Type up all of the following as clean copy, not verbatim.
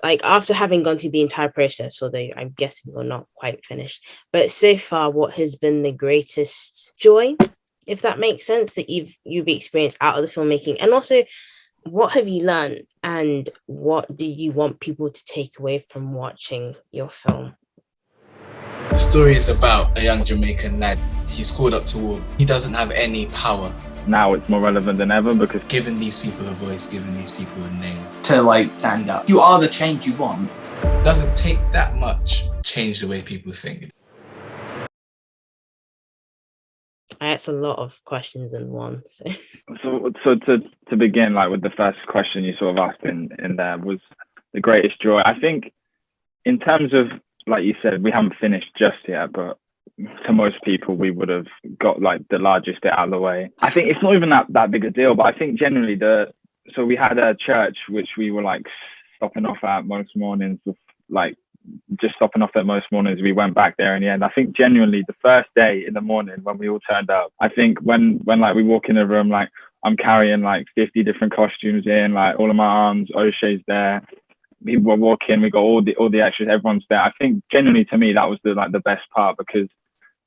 like after having gone through the entire process, although I'm guessing you're not quite finished, but so far, what has been the greatest joy, if that makes sense, that you've experienced out of the filmmaking? And also, what have you learned, and what do you want people to take away from watching your film? The story is about a young Jamaican lad. He's called up to war. He doesn't have any power. Now it's more relevant than ever because giving these people a voice, giving these people a name. To like stand up. You are the change you want. Doesn't take that much to change the way people think. I asked a lot of questions in one. So to begin, like with the first question you sort of asked in there was the greatest joy. I think in terms of, like you said, we haven't finished just yet, but to most people we would have got like the largest bit out of the way. I think it's not even that big a deal, but I think generally so we had a church which we were like stopping off at most mornings, we went back there in the end. I think genuinely the first day in the morning when we all turned up, I think when like we walk in the room, like I'm carrying like 50 different costumes in, like all of my arms, O'Shea's there. People walk in, we got all the extras, everyone's there. I think genuinely to me that was the best part, because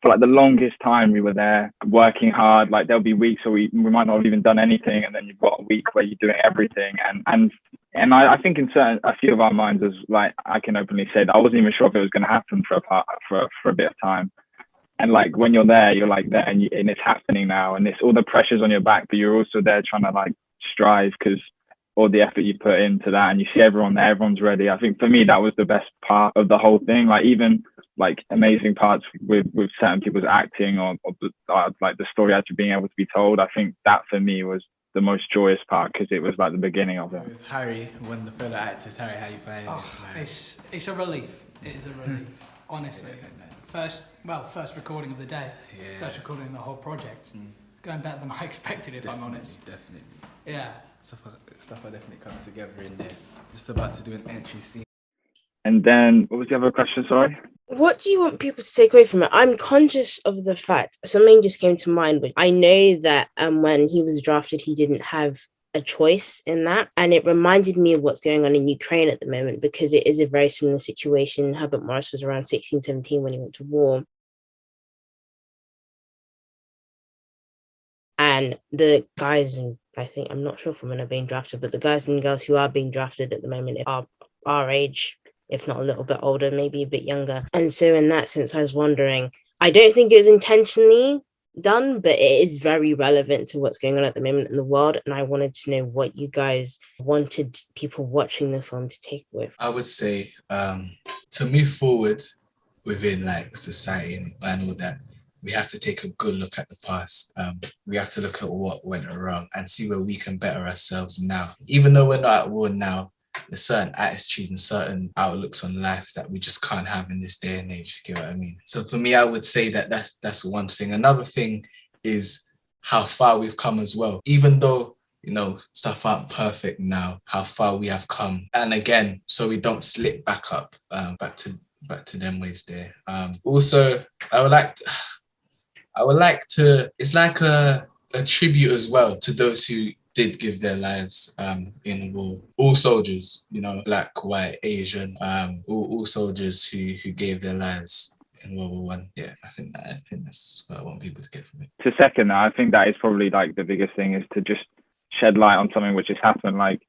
for like the longest time we were there working hard. Like there'll be weeks where we might not have even done anything, and then you've got a week where you're doing everything. And I think in a few of our minds, as like I can openly say that I wasn't even sure if it was going to happen for a bit of time. And like when you're there, you're like there, and it's happening now, and it's all the pressures on your back, but you're also there trying to like strive because all the effort you put into that, and you see everyone there, everyone's ready. I think for me that was the best part of the whole thing. Like even like amazing parts with certain people's acting or like the story actually being able to be told. I think that for me was the most joyous part, because it was like the beginning of it. With Harry, one of the fellow actors, Harry, how you find this, man? It's a relief. It is a relief, honestly. First recording of the day. Yeah. First recording of the whole project. It's going better than I expected, if I'm honest. Definitely. Yeah. Stuff are definitely coming together in there. Just about to do an entry scene. And then, what was the other question, sorry? What do you want people to take away from it? I'm conscious of the fact, something just came to mind, but I know that when he was drafted, he didn't have a choice in that. And it reminded me of what's going on in Ukraine at the moment, because it is a very similar situation. Herbert Morris was around 16, 17 when he went to war. And the guys, and I think, I'm not sure if women are being drafted, but the guys and girls who are being drafted at the moment are our age, if not a little bit older, maybe a bit younger. And so in that sense, I was wondering, I don't think it was intentionally done, but it is very relevant to what's going on at the moment in the world. And I wanted to know what you guys wanted people watching the film to take away. I would say to move forward within like society and all that, we have to take a good look at the past. We have to look at what went wrong and see where we can better ourselves now. Even though we're not at war now, there's certain attitudes and certain outlooks on life that we just can't have in this day and age, you get what I mean? So for me, I would say that that's one thing. Another thing is how far we've come as well. Even though, you know, stuff aren't perfect now, how far we have come. And again, so we don't slip back up, back to them ways there. Also, I would like to, it's like a tribute as well to those who did give their lives in war. All soldiers, you know, black, white, Asian, all soldiers who gave their lives in World War I. Yeah, I think that's what I want people to get from it. To second that, I think that is probably like the biggest thing, is to just shed light on something which has happened. Like,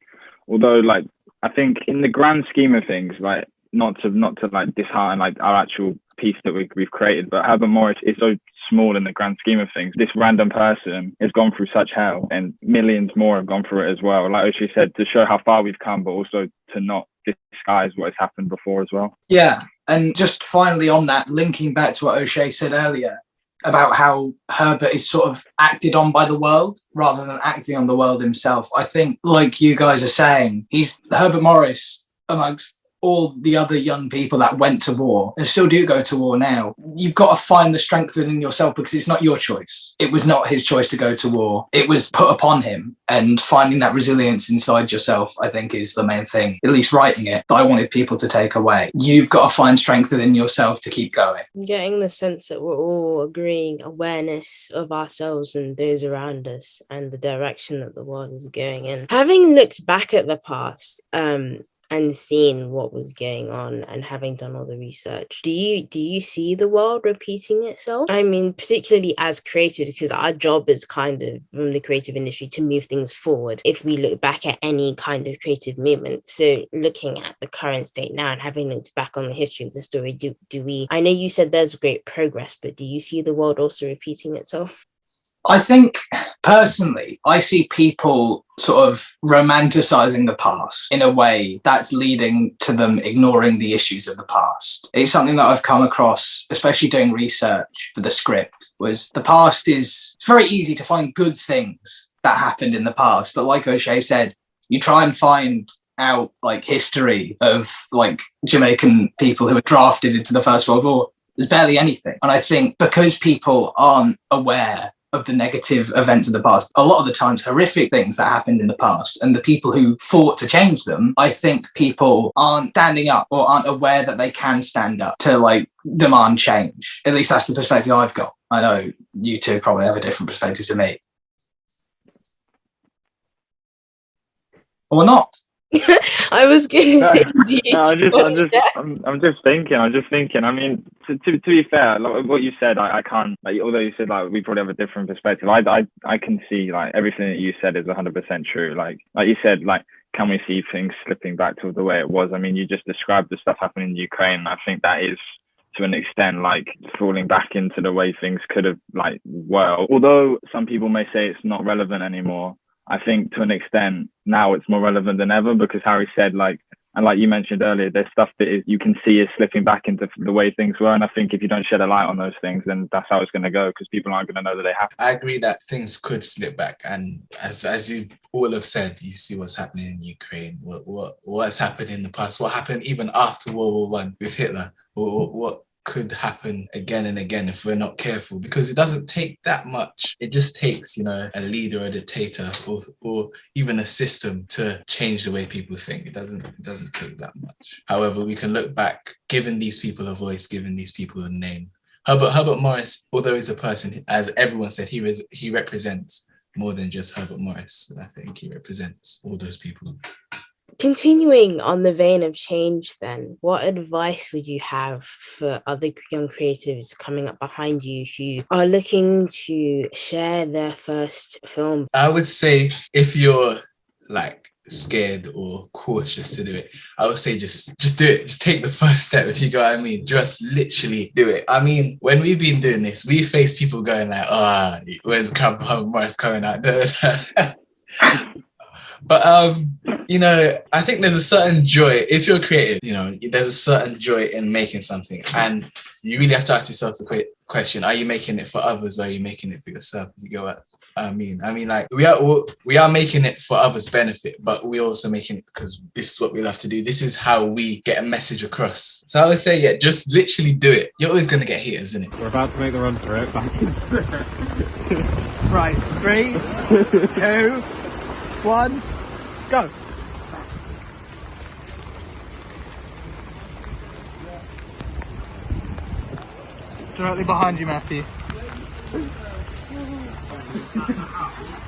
although like I think in the grand scheme of things, like not to like dishearten like our actual piece that we've created, but Herbert Morris is so small in the grand scheme of things. This random person has gone through such hell, and millions more have gone through it as well. Like Oshie said, to show how far we've come, but also to not disguise what has happened before as well. Yeah, and just finally on that, linking back to what O'Shea said earlier about how Herbert is sort of acted on by the world rather than acting on the world himself. I think, like you guys are saying, he's Herbert Morris amongst all the other young people that went to war and still do go to war now. You've got to find the strength within yourself, because it's not your choice. It was not his choice to go to war. It was put upon him, and finding that resilience inside yourself, I think, is the main thing, at least writing it, that I wanted people to take away. You've got to find strength within yourself to keep going. Getting the sense that we're all agreeing awareness of ourselves and those around us and the direction that the world is going in. Having looked back at the past, and seeing what was going on and having done all the research, do you see the world repeating itself? I mean, particularly as creators, because our job is kind of from the creative industry to move things forward if we look back at any kind of creative movement. So looking at the current state now and having looked back on the history of the story, do we, I know you said there's great progress, but do you see the world also repeating itself? I think personally, I see people sort of romanticizing the past in a way that's leading to them ignoring the issues of the past. It's something that I've come across, especially doing research for the script, was the past it's very easy to find good things that happened in the past. But like O'Shea said, you try and find out like history of like Jamaican people who were drafted into the First World War. There's barely anything. And I think because people aren't aware of the negative events of the past, a lot of the times horrific things that happened in the past, and the people who fought to change them, I think people aren't standing up or aren't aware that they can stand up to like demand change. At least that's the perspective I've got. I know you two probably have a different perspective to me. Or not. I was going to say, I'm just thinking. I mean, to be fair, like what you said, I can't. Like, although you said like we probably have a different perspective, I can see like everything that you said is 100% true. Like you said, like can we see things slipping back to the way it was? I mean, you just described the stuff happening in Ukraine. And I think that is, to an extent, like falling back into the way things could have like were. Although some people may say it's not relevant anymore, I think to an extent now it's more relevant than ever, because Harry said, like, and like you mentioned earlier, there's stuff that you can see is slipping back into the way things were. And I think if you don't shed a light on those things, then that's how it's going to go, because people aren't going to know that they have. I agree that things could slip back. And as you all have said, you see what's happening in Ukraine, what's happened in the past, what happened even after World War One with Hitler, what could happen again and again if we're not careful, because it doesn't take that much. It just takes, a leader, a dictator, or even a system to change the way people think. It doesn't take that much. However, we can look back, giving these people a voice, giving these people a name. Herbert Morris, although he's a person, as everyone said, he represents more than just Herbert Morris. I think he represents all those people. Continuing on the vein of change then, what advice would you have for other young creatives coming up behind you who are looking to share their first film? I would say if you're like scared or cautious to do it, I would say just do it. Just take the first step, if you know what I mean. Just literally do it. I mean, when we've been doing this, we face people going like, where's Herbert Morris coming out? But I think there's a certain joy if you're creative. There's a certain joy in making something, and you really have to ask yourself the question: are you making it for others, or are you making it for yourself? If you go what I mean, like we are making it for others' benefit, but we're also making it because this is what we love to do. This is how we get a message across. So I would say, yeah, just literally do it. You're always gonna get haters, isn't it? We're about to make the run for it. Back into it. Right, 3, 2, 1, go. Directly behind you, Matthew.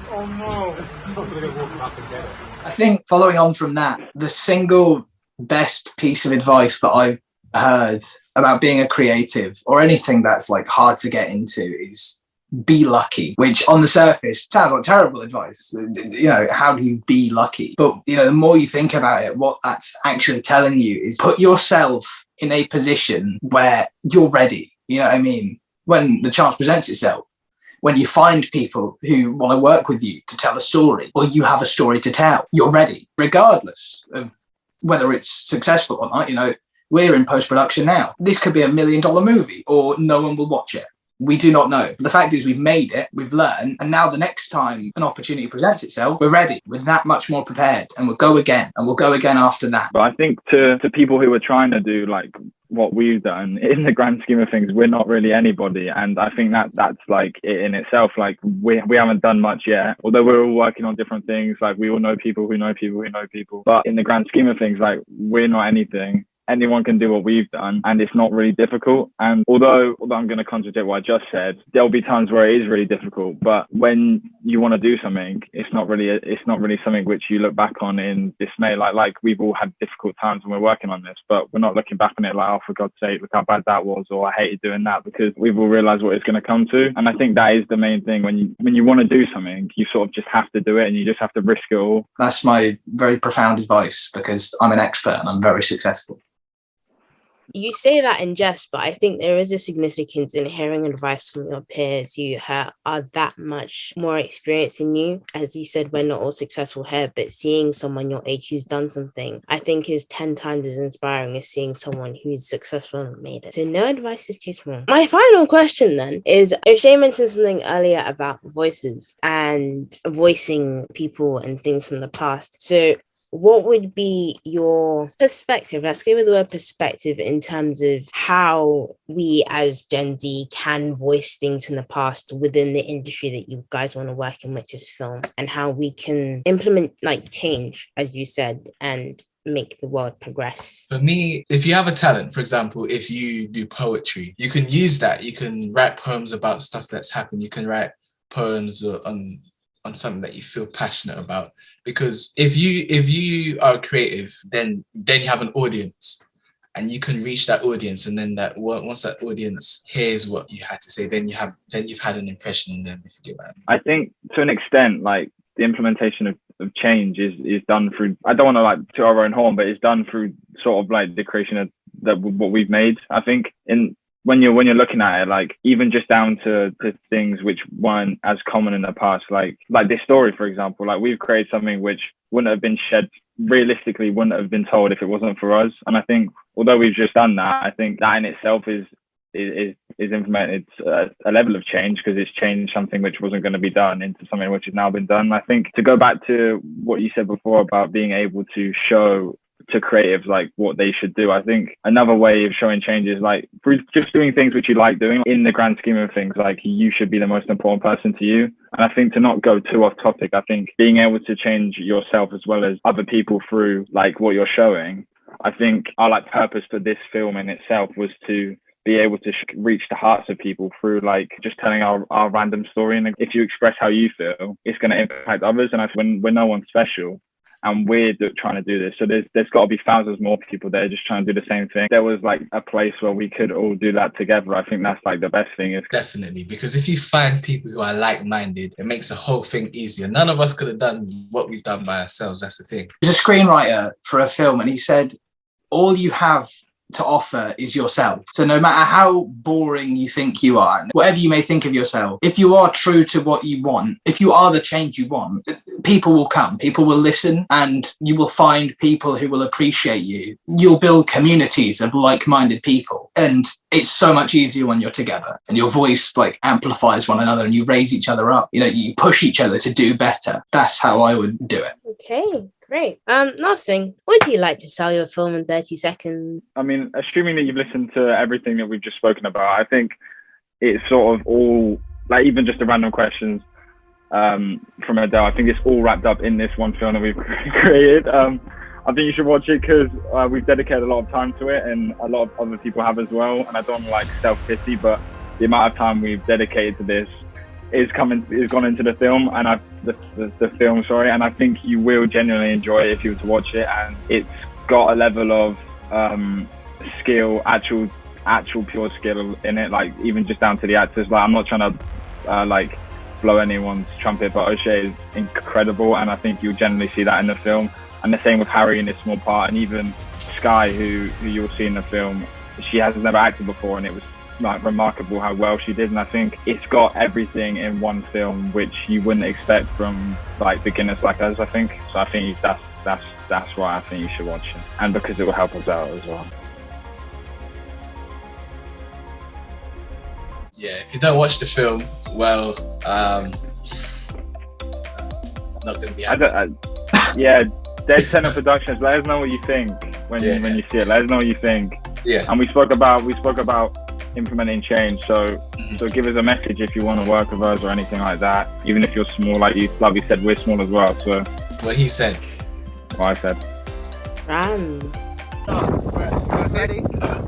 Oh no! I'm gonna walk up and get it. I think following on from that, the single best piece of advice that I've heard about being a creative or anything that's like hard to get into is be lucky, which on the surface sounds like terrible advice. How do you be lucky? But the more you think about it, what that's actually telling you is put yourself in a position where you're ready. You know what I mean? When the chance presents itself, when you find people who want to work with you to tell a story, or you have a story to tell, you're ready, regardless of whether it's successful or not. We're in post-production now. This could be $1 million movie, or no one will watch it. We do not know. But the fact is we've made it, we've learned, and now the next time an opportunity presents itself, we're ready. We're that much more prepared, and we'll go again, and we'll go again after that. But I think to people who are trying to do like what we've done, in the grand scheme of things, we're not really anybody. And I think that's like it in itself. Like we haven't done much yet, although we're all working on different things. Like we all know people who know people who know people. But in the grand scheme of things, like we're not anything. anyone can do what we've done, and it's not really difficult. And although I'm going to contradict what I just said, there'll be times where it is really difficult. But when you want to do something, it's not really something which you look back on in dismay. Like we've all had difficult times when we're working on this, but we're not looking back on it like, oh, for God's sake, look how bad that was, or I hated doing that, because we've all realised what it's going to come to. And I think that is the main thing. When you want to do something, you sort of just have to do it, and you just have to risk it all. That's my very profound advice, because I'm an expert and I'm very successful. You say that in jest, but I think there is a significance in hearing advice from your peers who are that much more experienced than you. As you said, we're not all successful here, but seeing someone your age who's done something, I think is 10 times as inspiring as seeing someone who's successful and made it. So no advice is too small. My final question then is, O'Shea mentioned something earlier about voices and voicing people and things from the past. So what would be your perspective? Let's go with the word perspective in terms of how we as Gen Z can voice things from the past within the industry that you guys want to work in, which is film, and how we can implement change, as you said, and make the world progress. For me, if you have a talent, for example, if you do poetry, you can use that. You can write poems about stuff that's happened. You can write poems on something that you feel passionate about, because if you are creative, then you have an audience, and you can reach that audience, and then once that audience hears what you had to say, then you've had an impression on them, if you get what I mean. I think to an extent, like, the implementation of change is done through, I don't want to to our own horn, but it's done through sort of like the creation of what we've made. I think when you're looking at it, even just down to things which weren't as common in the past, like this story, for example, we've created something which wouldn't have been realistically wouldn't have been told if it wasn't for us. And I think although we've just done that, I think that in itself is implemented a level of change, because it's changed something which wasn't going to be done into something which has now been done. I think, to go back to what you said before about being able to show to creatives what they should do, I think another way of showing change is through just doing things which you like doing. In the grand scheme of things, you should be the most important person to you. And I think, to not go too off topic, I think being able to change yourself as well as other people through what you're showing, I think our purpose for this film in itself was to be able to reach the hearts of people through just telling our random story. And if you express how you feel, it's going to impact others. And when we're no one special, and we're trying to do this, so there's got to be thousands more people that are just trying to do the same thing. There was a place where we could all do that together. I think that's the best thing. Definitely, because if you find people who are like-minded, it makes the whole thing easier. None of us could have done what we've done by ourselves. That's the thing. He's a screenwriter for a film, and he said, all you have to offer is yourself. So no matter how boring you think you are, whatever you may think of yourself, if you are true to what you want, if you are the change you want, people will come, people will listen, and you will find people who will appreciate you. You'll build communities of like-minded people, and it's so much easier when you're together and your voice amplifies one another, and you raise each other up. You push each other to do better. That's how I would do it. Okay. Great. Last thing, would you like to sell your film in 30 seconds? I mean, assuming that you've listened to everything that we've just spoken about, I think it's sort of all, even just the random questions from Adele, I think it's all wrapped up in this one film that we've created. I think you should watch it because we've dedicated a lot of time to it, and a lot of other people have as well. And I don't self-pity, but the amount of time we've dedicated to this is gone into the film, and the film, and I think you will genuinely enjoy it if you were to watch it. And it's got a level of skill, actual pure skill in it, even just down to the actors. I'm not trying to blow anyone's trumpet, but O'Shea is incredible, and I think you'll generally see that in the film. And the same with Harry in his small part, and even Sky, who you'll see in the film. She has never acted before, and it was remarkable how well she did. And I think it's got everything in one film which you wouldn't expect from beginners like us, I think. So I think that's why I think you should watch it, and because it will help us out as well. Yeah, if you don't watch the film, well, I'm not going to be happy. Yeah, DeadCentre Productions, let us know what you think when you see it. Let us know what you think. Yeah. And we spoke about implementing change, so give us a message if you want to work with us or anything like that, even if you're small. Like you said, we're small as well. So what he said, what I said. Ram. Right. Ready?